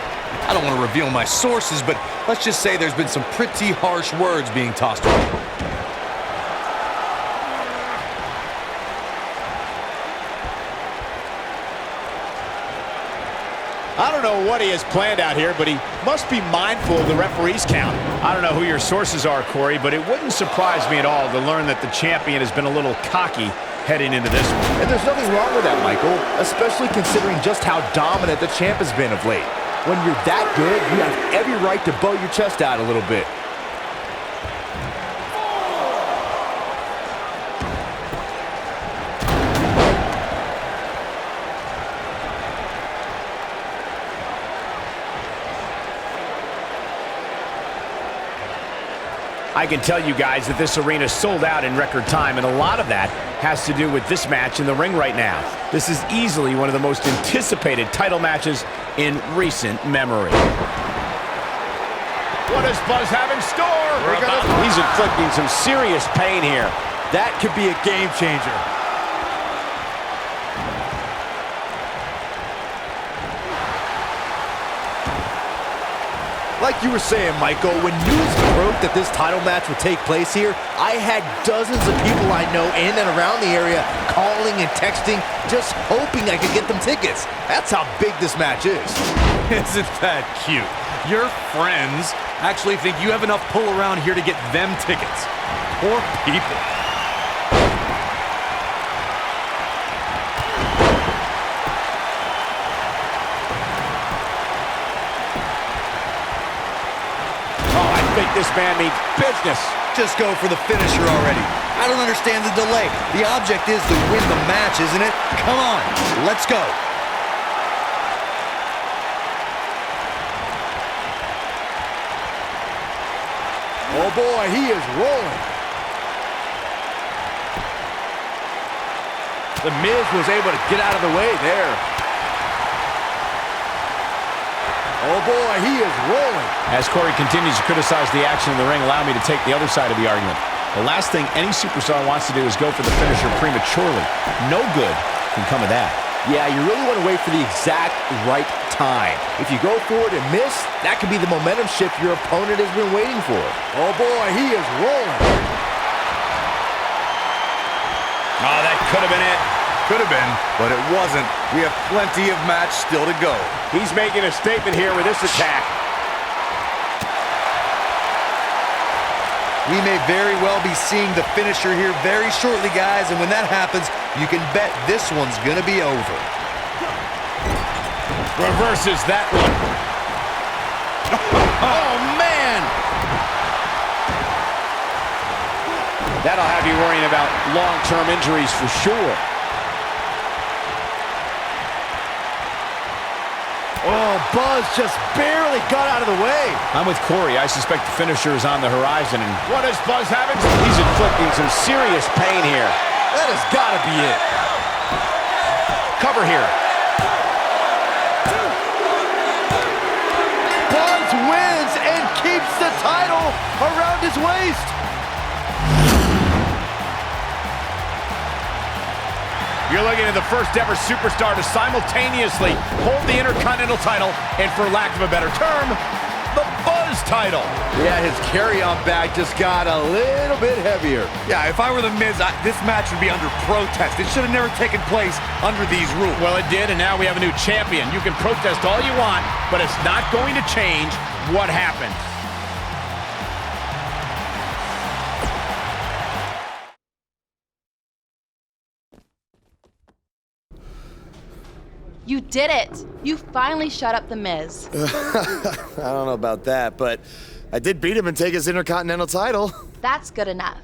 I don't want to reveal my sources, but let's just say there's been some pretty harsh words being tossed around. I don't know what he has planned out here, but he must be mindful of the referee's count. I don't know who your sources are, Corey, but it wouldn't surprise me at all to learn that the champion has been a little cocky heading into this one. And there's nothing wrong with that, Michael, especially considering just how dominant the champ has been of late. When you're that good, you have every right to bow your chest out a little bit. I can tell you guys that this arena sold out in record time, and a lot of that has to do with this match in the ring right now. This is easily one of the most anticipated title matches in recent memory. What does Buzz have in store? He's inflicting some serious pain here. That could be a game changer. Like you were saying, Michael, when news broke that this title match would take place here, I had dozens of people I know in and around the area calling and texting, just hoping I could get them tickets. That's how big this match is. Isn't that cute? Your friends actually think you have enough pull around here to get them tickets. Poor people. I think this man means business. Just go for the finisher already. I don't understand the delay. The object is to win the match, isn't it? Come on, let's go. Oh boy, he is rolling. The Miz was able to get out of the way there. Oh boy, he is rolling. As Corey continues to criticize the action in the ring, allow me to take the other side of the argument. The last thing any superstar wants to do is go for the finisher prematurely. No good can come of that. Yeah, you really want to wait for the exact right time. If you go for it and miss, that could be the momentum shift your opponent has been waiting for. Oh boy, he is rolling. Oh, that could have been it. Could have been, but it wasn't. We have plenty of match still to go. He's making a statement here with this attack. We may very well be seeing the finisher here very shortly, guys, and when that happens, you can bet this one's gonna be over. Reverses that one. Oh, man! That'll have you worrying about long-term injuries for sure. Oh, Buzz just barely got out of the way. I'm with Corey. I suspect the finisher is on the horizon. And what does Buzz have? He's inflicting some serious pain here. That has got to be it. Cover here. Buzz wins and keeps the title around his waist. You're looking at the first ever superstar to simultaneously hold the Intercontinental title and, for lack of a better term, the Buzz title. Yeah, his carry-on bag just got a little bit heavier. Yeah, if I were the Miz, this match would be under protest. It should have never taken place under these rules. Well, it did, and now we have a new champion. You can protest all you want, but it's not going to change what happened. You did it! You finally shut up the Miz. I don't know about that, but I did beat him and take his Intercontinental title. That's good enough.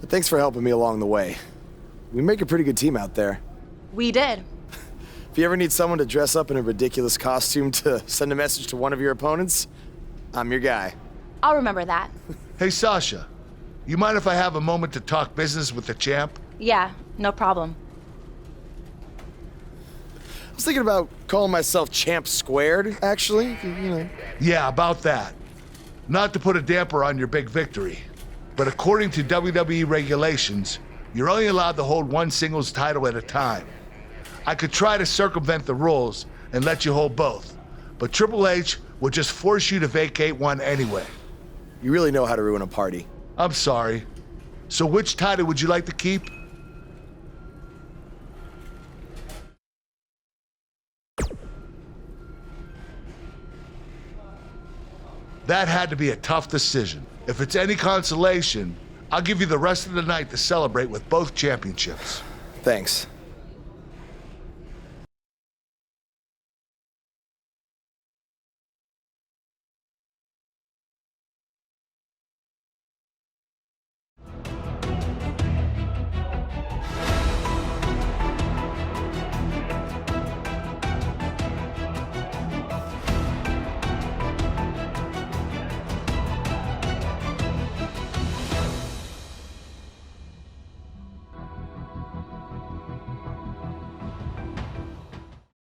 But thanks for helping me along the way. We make a pretty good team out there. We did. If you ever need someone to dress up in a ridiculous costume to send a message to one of your opponents, I'm your guy. I'll remember that. Hey, Sasha, you mind if I have a moment to talk business with the champ? Yeah, no problem. I was thinking about calling myself Champ Squared, actually. You know. Yeah, about that. Not to put a damper on your big victory, but according to WWE regulations, you're only allowed to hold one singles title at a time. I could try to circumvent the rules and let you hold both, but Triple H would just force you to vacate one anyway. You really know how to ruin a party. I'm sorry. So which title would you like to keep? That had to be a tough decision. If it's any consolation, I'll give you the rest of the night to celebrate with both championships. Thanks.